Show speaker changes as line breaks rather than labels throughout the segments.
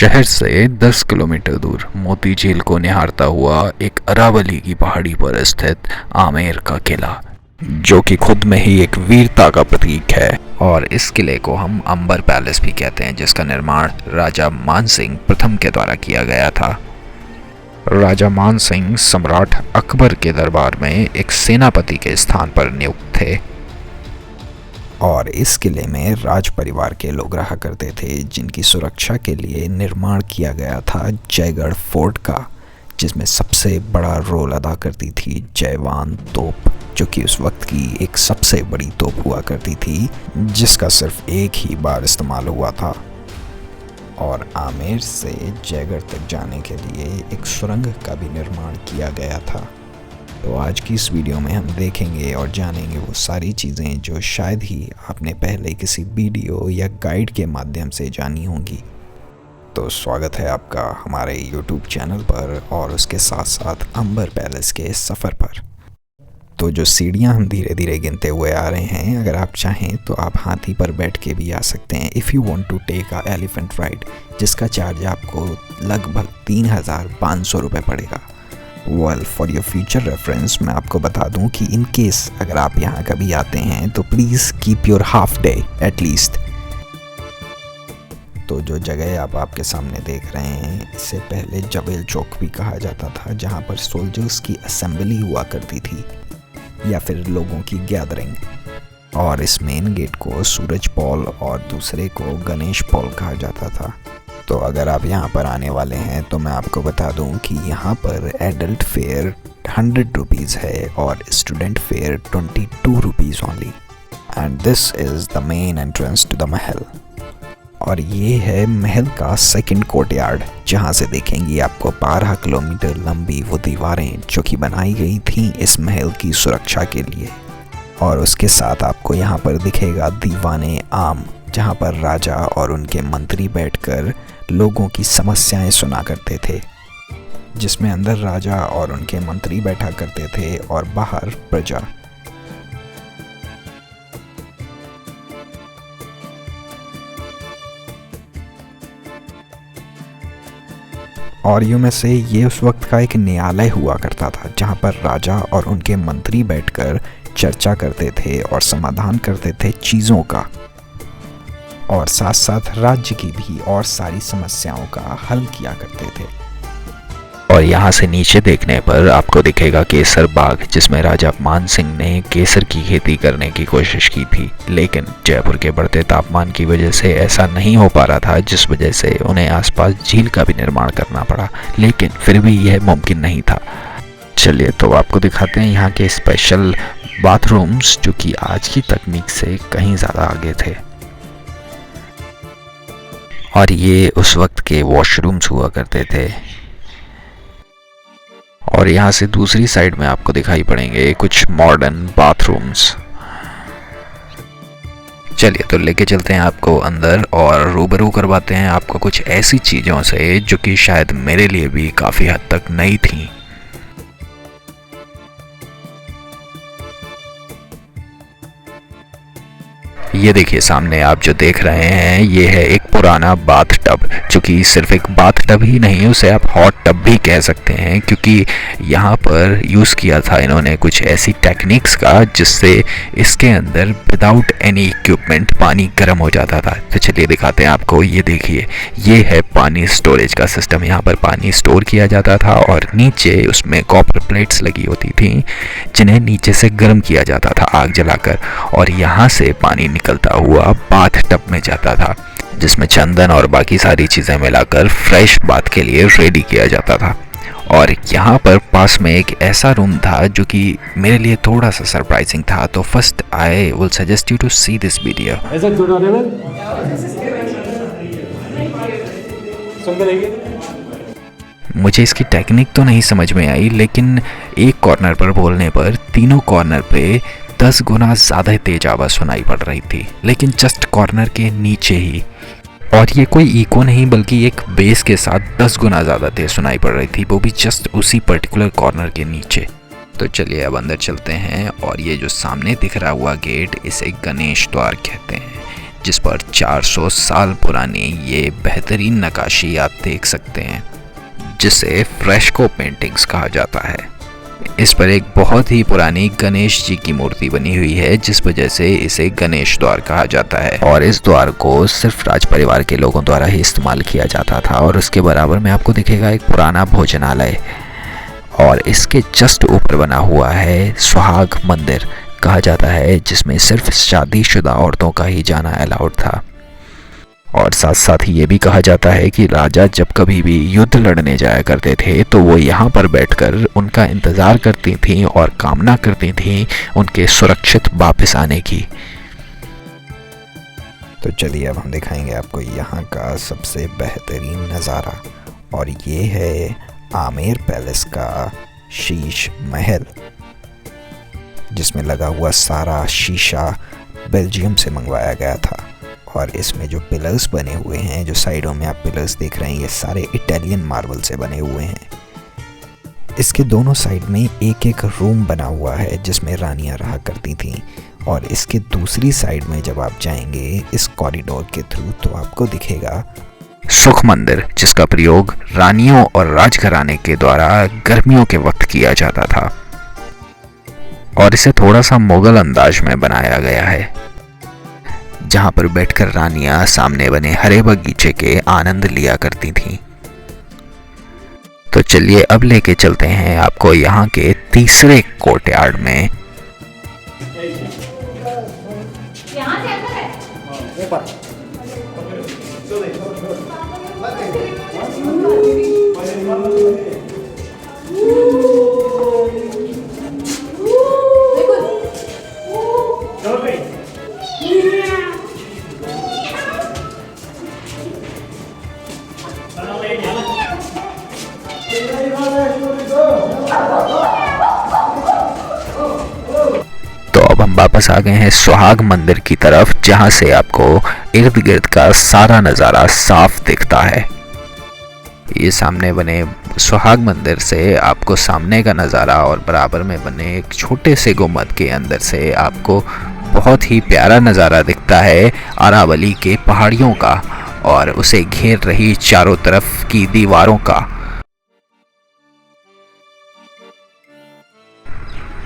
शहर से 10 किलोमीटर दूर मोती झील को निहारता हुआ एक अरावली की पहाड़ी पर स्थित आमेर का किला, जो कि खुद में ही एक वीरता का प्रतीक है। और इस किले को हम अंबर पैलेस भी कहते हैं, जिसका निर्माण राजा मानसिंह प्रथम के द्वारा किया गया था। राजा मानसिंह सम्राट अकबर के दरबार में एक सेनापति के स्थान पर नियुक्त थे और इस किले में राज परिवार के लोग रहा करते थे, जिनकी सुरक्षा के लिए निर्माण किया गया था जयगढ़ फोर्ट का, जिसमें सबसे बड़ा रोल अदा करती थी जयवान तोप, जो कि उस वक्त की एक सबसे बड़ी तोप हुआ करती थी, जिसका सिर्फ एक ही बार इस्तेमाल हुआ था। और आमेर से जयगढ़ तक जाने के लिए एक सुरंग का भी निर्माण किया गया था। तो आज की इस वीडियो में हम देखेंगे और जानेंगे वो सारी चीज़ें जो शायद ही आपने पहले किसी वीडियो या गाइड के माध्यम से जानी होंगी। तो स्वागत है आपका हमारे YouTube चैनल पर और उसके साथ साथ अंबर पैलेस के सफ़र पर। तो जो सीढ़ियाँ हम धीरे धीरे गिनते हुए आ रहे हैं, अगर आप चाहें तो आप हाथी पर बैठ के भी आ सकते हैं if you want to take a elephant ride, जिसका चार्ज आपको लगभग 3,500 रुपये पड़ेगा। Well, for your future reference मैं आपको बता दूं कि इन केस अगर आप यहाँ कभी आते हैं तो please keep your half day at least. तो जो जगह आप आपके सामने देख रहे हैं, इससे पहले जबेल चौक भी कहा जाता था, जहाँ पर सोल्जर्स की असेंबली हुआ करती थी या फिर लोगों की गैदरिंग। और इस मेन गेट को सूरज पॉल और दूसरे को गणेश पॉल कहा जाता था। तो अगर आप यहाँ पर आने वाले हैं तो मैं आपको बता दूं कि यहाँ पर एडल्ट फेयर 100 रुपीज़ है और student fare 22 rupees only. And this is the main entrance to the mahal. और ये है महल का सेकंड कोर्टयार्ड, जहाँ से देखेंगी आपको 12 किलोमीटर लंबी वो दीवारें जो कि बनाई गई थी इस महल की सुरक्षा के लिए। और उसके साथ आपको यहाँ पर दिखेगा दीवाने आम, जहाँ पर राजा और उनके मंत्री बैठकर लोगों की समस्याएं सुना करते थे, जिसमें अंदर राजा और उनके मंत्री बैठा करते थे और बाहर प्रजा। और यूं में से ये उस वक्त का एक न्यायालय हुआ करता था, जहाँ पर राजा और उनके मंत्री बैठकर चर्चा करते थे और समाधान करते थे चीज़ों का, और साथ साथ राज्य की भी और सारी समस्याओं का हल किया करते थे। और यहाँ से नीचे देखने पर आपको दिखेगा केसर बाग, जिसमें राजा मानसिंह ने केसर की खेती करने की कोशिश की थी, लेकिन जयपुर के बढ़ते तापमान की वजह से ऐसा नहीं हो पा रहा था, जिस वजह से उन्हें आसपास झील का भी निर्माण करना पड़ा, लेकिन फिर भी यह मुमकिन नहीं था। चलिए तो आपको दिखाते हैं यहाँ के स्पेशल बाथरूम्स, जो कि आज की तकनीक से कहीं ज़्यादा आगे थे। और ये उस वक्त के वॉशरूम्स हुआ करते थे। और यहाँ से दूसरी साइड में आपको दिखाई पड़ेंगे कुछ मॉडर्न बाथरूम्स। चलिए तो लेके चलते हैं आपको अंदर और रूबरू करवाते हैं आपको कुछ ऐसी चीज़ों से जो कि शायद मेरे लिए भी काफ़ी हद तक नई थी। ये देखिए सामने आप जो देख रहे हैं, ये है एक पुराना बाथ टब, जो कि सिर्फ एक बाथ टब ही नहीं, उसे आप हॉट टब भी कह सकते हैं, क्योंकि यहाँ पर यूज़ किया था इन्होंने कुछ ऐसी टेक्निक्स का जिससे इसके अंदर विदाउट एनी इक्विपमेंट पानी गर्म हो जाता था। तो चलिए दिखाते हैं आपको। ये देखिए, ये है पानी स्टोरेज का सिस्टम। यहाँ पर पानी स्टोर किया जाता था और नीचे उसमें कॉपर प्लेट्स लगी होती थी, जिन्हें नीचे से गर्म किया जाता था आग जलाकर, और यहाँ से पानी निकलता हुआ बाथ टब में जाता था, जिसमें चंदन और बाकी सारी चीज़ें मिलाकर फ्रेश बाथ के लिए रेडी किया जाता था। और यहाँ पर पास में एक ऐसा रूम था जो कि मेरे लिए थोड़ा सा सरप्राइजिंग था। तो first I will suggest you to see this video. मुझे इसकी टेक्निक तो नहीं समझ में आई, लेकिन एक कॉर्नर पर बोलने पर तीनों कॉर्नर पे 10 गुना ज़्यादा तेज आवाज़ सुनाई पड़ रही थी, लेकिन जस्ट कॉर्नर के नीचे ही। और ये कोई इको नहीं, बल्कि एक बेस के साथ 10 गुना ज़्यादा तेज सुनाई पड़ रही थी, वो भी जस्ट उसी पर्टिकुलर कॉर्नर के नीचे। तो चलिए अब अंदर चलते हैं। और ये जो सामने दिख रहा हुआ गेट, इसे गणेश द्वार कहते हैं। जिस पर 400 साल पुरानी ये बेहतरीन नक्काशी आप देख सकते हैं, जिसे फ्रेस्को पेंटिंग्स कहा जाता है। इस पर एक बहुत ही पुरानी गणेश जी की मूर्ति बनी हुई है, जिस वजह से इसे गणेश द्वार कहा जाता है। और इस द्वार को सिर्फ राज परिवार के लोगों द्वारा ही इस्तेमाल किया जाता था। और उसके बराबर में आपको दिखेगा एक पुराना भोजनालय, और इसके जस्ट ऊपर बना हुआ है सुहाग मंदिर कहा जाता है, जिसमें सिर्फ शादीशुदा औरतों का ही जाना अलाउड था। और साथ साथ ही ये भी कहा जाता है कि राजा जब कभी भी युद्ध लड़ने जाया करते थे तो वो यहाँ पर बैठकर उनका इंतज़ार करती थीं और कामना करती थीं उनके सुरक्षित वापस आने की।
तो चलिए अब हम दिखाएंगे आपको यहाँ का सबसे बेहतरीन नज़ारा, और ये है आमेर पैलेस का शीश महल, जिसमें लगा हुआ सारा शीशा बेल्जियम से मंगवाया गया था। और इसमें जो पिलर्स बने हुए हैं, जो साइडों में आप पिलर्स देख रहे हैं, ये सारे इटालियन मार्बल से बने हुए हैं। इसके दोनों साइड में एक एक रूम बना हुआ है जिसमें रानियां रहा करती थीं। और इसके दूसरी साइड में जब आप जाएंगे इस कॉरिडोर के थ्रू, तो आपको दिखेगा
सुख मंदिर, जिसका प्रयोग रानियों और राजघराने के द्वारा गर्मियों के वक्त किया जाता था। और इसे थोड़ा सा मुगल अंदाज में बनाया गया है, जहां पर बैठकर रानियां सामने बने हरे बगीचे के आनंद लिया करती थीं। तो चलिए अब लेके चलते हैं आपको यहाँ के तीसरे कोर्टयार्ड में। तो अब हम वापस आ गए हैं सुहाग मंदिर की तरफ, जहां से आपको इर्द गिर्द का सारा नज़ारा साफ दिखता है। ये सामने बने सुहाग मंदिर से आपको सामने का नज़ारा और बराबर में बने एक छोटे से गुंबद के अंदर से आपको बहुत ही प्यारा नज़ारा दिखता है अरावली के पहाड़ियों का और उसे घेर रही चारों तरफ की दीवारों का।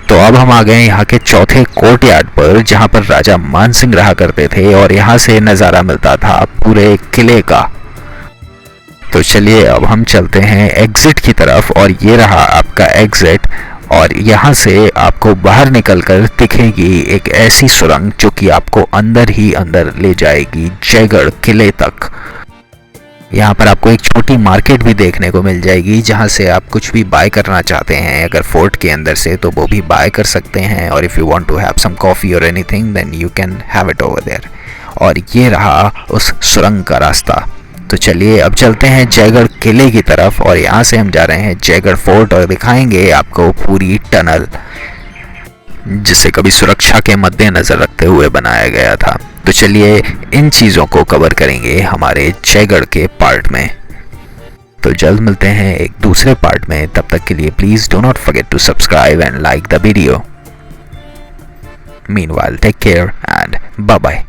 तो अब हम आ गए यहाँ के चौथे कोर्टयार्ड पर, जहाँ पर राजा मानसिंह रहा करते थे और यहाँ से नज़ारा मिलता था पूरे किले का। तो चलिए अब हम चलते हैं एग्जिट की तरफ, और ये रहा आपका एग्जिट। और यहाँ से आपको बाहर निकलकर दिखेगी एक ऐसी सुरंग जो कि आपको अंदर ही अंदर ले जाएगी जयगढ़ किले तक। यहाँ पर आपको एक छोटी मार्केट भी देखने को मिल जाएगी, जहाँ से आप कुछ भी बाय करना चाहते हैं अगर फोर्ट के अंदर से, तो वो भी बाय कर सकते हैं। और if you want to have some coffee और anything then you can have it over there. और ये रहा उस सुरंग का रास्ता। तो चलिए अब चलते हैं जयगढ़ किले की तरफ, और यहाँ से हम जा रहे हैं जयगढ़ फोर्ट और दिखाएंगे आपको पूरी टनल, जिसे कभी सुरक्षा के मद्देनज़र रखते हुए बनाया गया था। तो चलिए इन चीज़ों को कवर करेंगे हमारे जयगढ़ के पार्ट में। तो जल्द मिलते हैं एक दूसरे पार्ट में, तब तक के लिए please do not forget to subscribe and like the video. Meanwhile take care and bye bye.